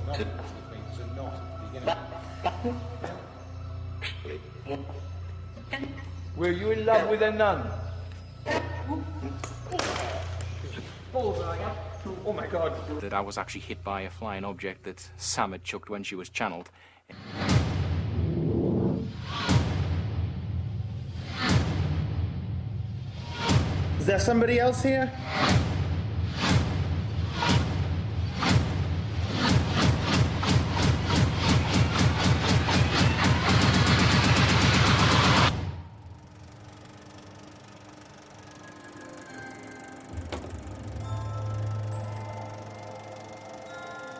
which means it's a knot at the beginning. Were you in love with a nun? Oh my God. That I was actually hit by a flying object that Sam had chucked when she was channeled. Is there somebody else here?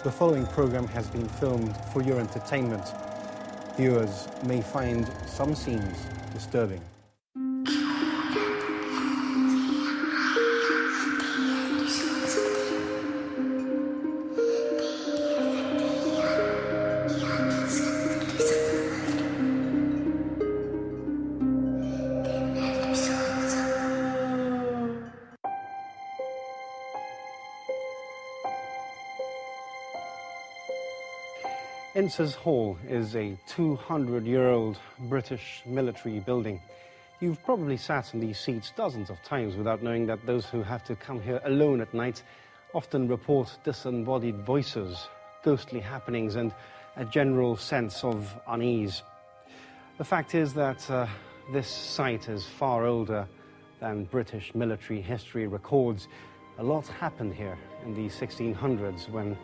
The following program has been filmed for your entertainment. Viewers may find some scenes disturbing. Inces Hall is a 200-year-old British military building. You've probably sat in these seats dozens of times without knowing that those who have to come here alone at night often report disembodied voices, ghostly happenings, and a general sense of unease. The fact is that this site is far older than British military history records. A lot happened here in the 1600s when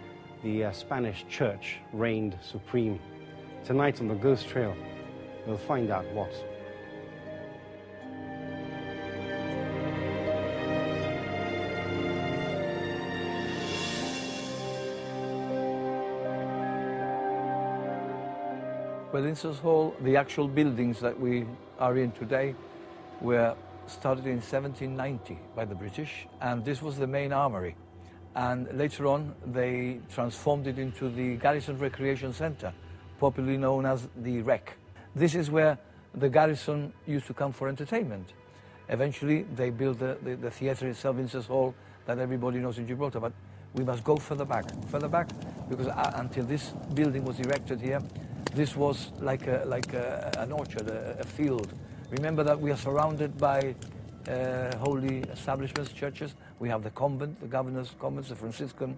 the Spanish church reigned supreme. Tonight on the Ghost Trail, we'll find out what. Well, Inces Hall, the actual buildings that we are in today were started in 1790 by the British, and this was the main armory. And later on, they transformed it into the Garrison Recreation Centre, popularly known as the Rec. This is where the garrison used to come for entertainment. Eventually, they built the theatre itself, Inces Hall, that everybody knows in Gibraltar. But we must go further back, because until this building was erected here, this was like an orchard, a field. Remember that we are surrounded by holy establishments, churches. We have the convent, the governor's convent, the Franciscan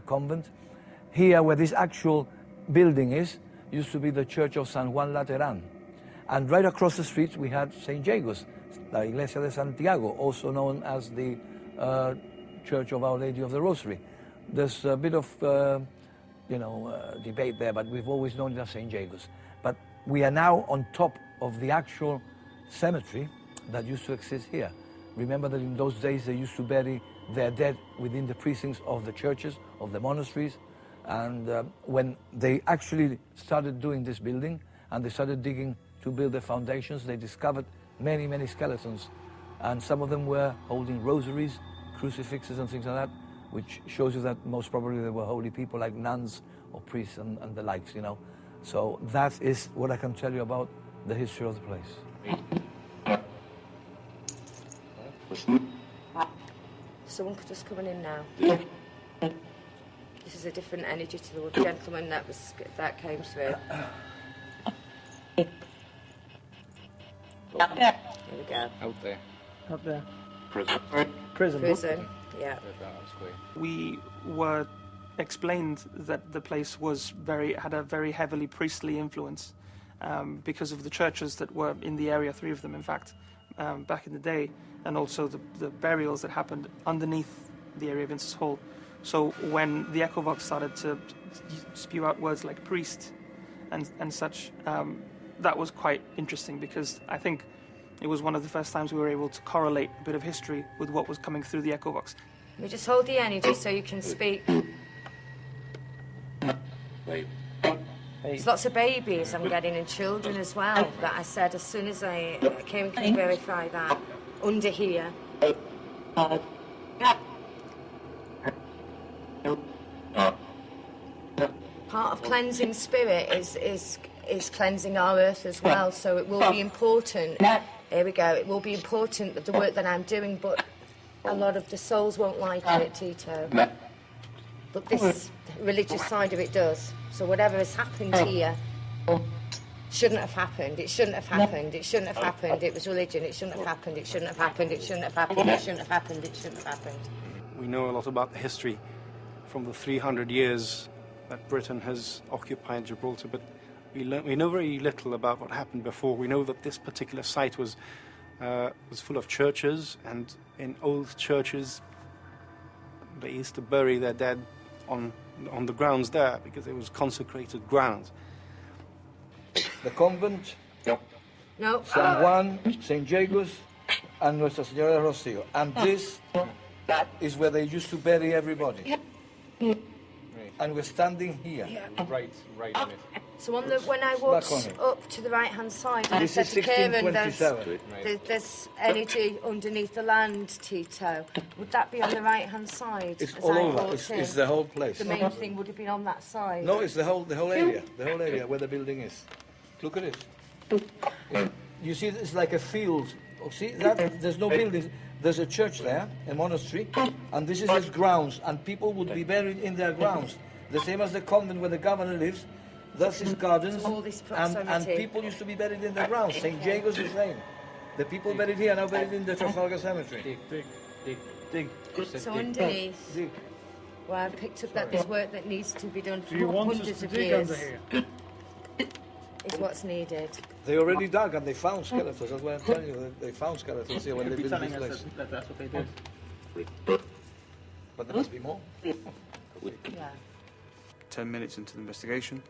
convent. Here, where this actual building is, used to be the church of San Juan Lateran. And right across the street, we had St. Jago's, la Iglesia de Santiago, also known as the Church of Our Lady of the Rosary. There's a bit of, debate there, but we've always known it as St. Jago's. But we are now on top of the actual cemetery that used to exist here. Remember that in those days they used to bury their dead within the precincts of the churches, of the monasteries. And when they actually started doing this building and they started digging to build the foundations, they discovered many, many skeletons. And some of them were holding rosaries, crucifixes and things like that, which shows you that most probably they were holy people like nuns or priests and the likes, you know. So that is what I can tell you about the history of the place. Someone could just coming in now. This is a different energy to the gentleman that came through. Here we go. Out there. Up there. Prison. Prison. Yeah. We were explained that the place was had a very heavily priestly influence because of the churches that were in the area, 3 of them in fact, back in the day, and also the burials that happened underneath the area of Inces Hall. So when the Echo Vox started to spew out words like priest and such, that was quite interesting, because I think it was one of the first times we were able to correlate a bit of history with what was coming through the Echo Vox. We just hold the energy so you can speak. There's lots of babies I'm getting, and children as well, that I said as soon as I came to verify that under here. Part of cleansing spirit is cleansing our earth as well, so it will be important. Here we go. It will be important that the work that I'm doing, but a lot of the souls won't like it, Tito. But this, religious side of it does. So whatever has happened here shouldn't have happened. It shouldn't have happened. It shouldn't have happened. It was religion. It shouldn't have happened. It shouldn't have happened. It shouldn't have happened. It shouldn't have happened. It shouldn't have happened. We know a lot about the history from the 300 years that Britain has occupied Gibraltar, but we know very little about what happened before. We know that this particular site was full of churches, and in old churches they used to bury their dead on the grounds there because it was consecrated ground. The convent, No. San Juan, St. Jacob's, and Nuestra Señora de Rocío. And this is where they used to bury everybody. And we're standing here. Right on it. So when I walked up to the right-hand side, I This said is to Kieran, 1627. there's energy underneath the land, Tito. Would that be on the right-hand side? It's as all I over. walked in? It's the whole place. The main thing would have been on that side. No, it's the whole area. The whole area where the building is. Look at it. You see, it's like a field. Oh, see that? There's no buildings. There's a church there, a monastery, and this is its grounds, and people would be buried in their grounds. The same as the convent where the governor lives. That's his gardens, All this and proximity. people used to be buried in their grounds. St. Jacob's the same. The people buried here are now buried in the Trafalgar Cemetery. Dig. So underneath, Dig. well, I've picked up that there's work that needs to be done for Do you want us hundreds to of dig years. under here? Is what's needed. They already dug and they found skeletons. That's why I'm telling you. They found skeletons here when they built this place. That's what they did. But there must be more. Yeah. 10 minutes into the investigation,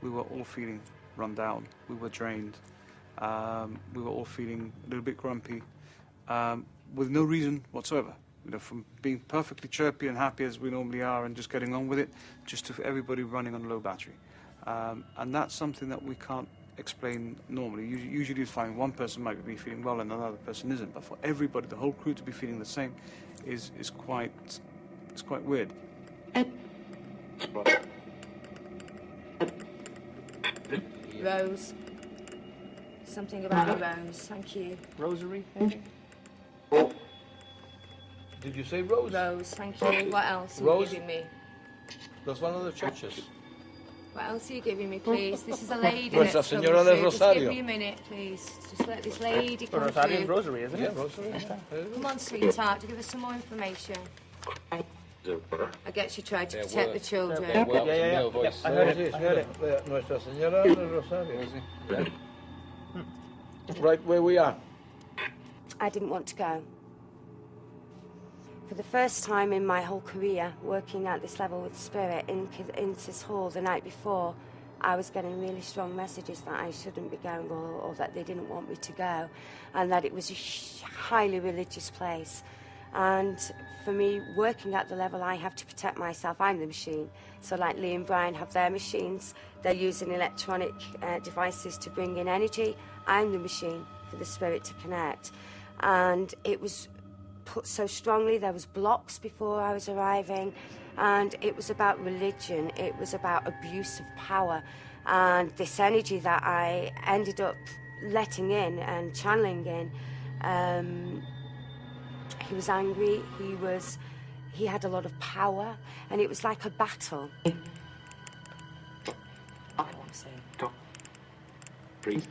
we were all feeling run down. We were drained. We were all feeling a little bit grumpy, with no reason whatsoever. You know, from being perfectly chirpy and happy as we normally are and just getting on with it, just to everybody running on low battery. And that's something that we can't explain normally. Usually you find one person might be feeling well and another person isn't, but for everybody, the whole crew to be feeling the same is quite weird. Rose. Something about a rose. Thank you. Rosary, maybe? Did you say Rose? Rose. Thank you. What else are Rose? you giving me? That's one of the churches. What else are you giving me, please? This is a lady Nuestra that's coming Señora del through. Just Rosario. give me a minute, please. Just let this lady come Rosario is through. Rosary, isn't Yeah, it? Rosary. Come on, sweetheart, to give us some more information. I guess you tried to protect the children. Male voice. I heard it. I heard it. Nuestra Señora del Rosario. Right where we are. I didn't want to go. For the first time in my whole career, working at this level with Spirit in this hall the night before, I was getting really strong messages that I shouldn't be going or that they didn't want me to go, and that it was a highly religious place. And for me, working at the level, I have to protect myself. I'm the machine. So like Lee and Brian have their machines. They're using electronic devices to bring in energy. I'm the machine for the Spirit to connect. And it was put so strongly. There was blocks before I was arriving. And it was about religion. It was about abuse of power. And this energy that I ended up letting in and channeling in, he was angry, he had a lot of power, and it was like a battle. Priest.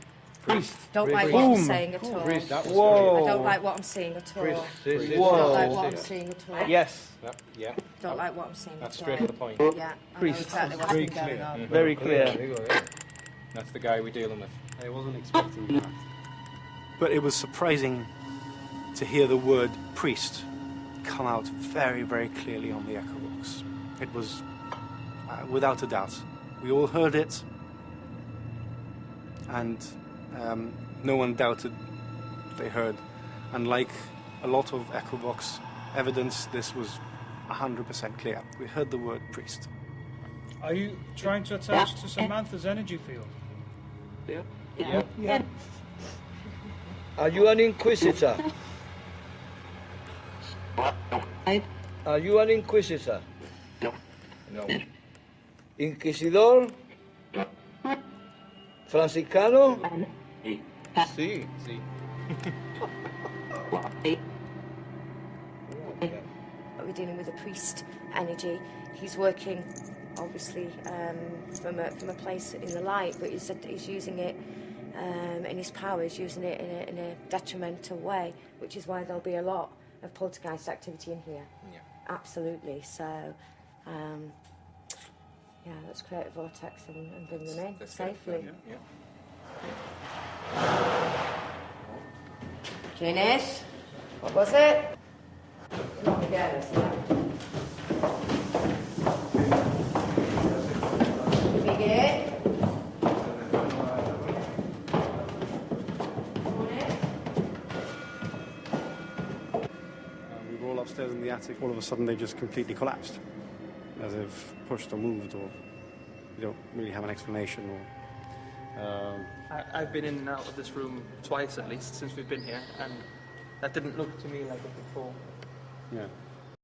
Don't like what I'm saying at all. Priest. Whoa. I don't like what I'm seeing at all. Priest. Don't like what I'm seeing at all. Yes. Yeah. Don't like what I'm seeing That's at all. straight to the point. Yeah, I know Priest. exactly what's Very been going clear. on. Very clear. There you go, yeah. That's the guy we're dealing with. I wasn't expecting that. But it was surprising to hear the word priest come out very, very clearly on the echo box. It was, without a doubt, we all heard it, and no one doubted they heard. And like a lot of echo box evidence, this was 100% clear. We heard the word priest. Are you trying to attach to Samantha's energy field? Yeah. Are you an inquisitor? Are you an inquisitor? No. Inquisidor? Franciscano? Sí. See? We're dealing with a priest energy. He's working obviously from a place in the light, but he's using it in his power, he's using it in a detrimental way, which is why there'll be a lot of poltergeist activity in here. Yeah. Absolutely. So, yeah, let's create a vortex and bring them in safely. Yeah. Janice, what was it? Not the girls, no. Big it. We were all upstairs in the attic. All of a sudden, they just completely collapsed, as if pushed or moved, or you don't really have an explanation. Or I've been in and out of this room twice at least since we've been here, and that didn't look to me like it before. yeah.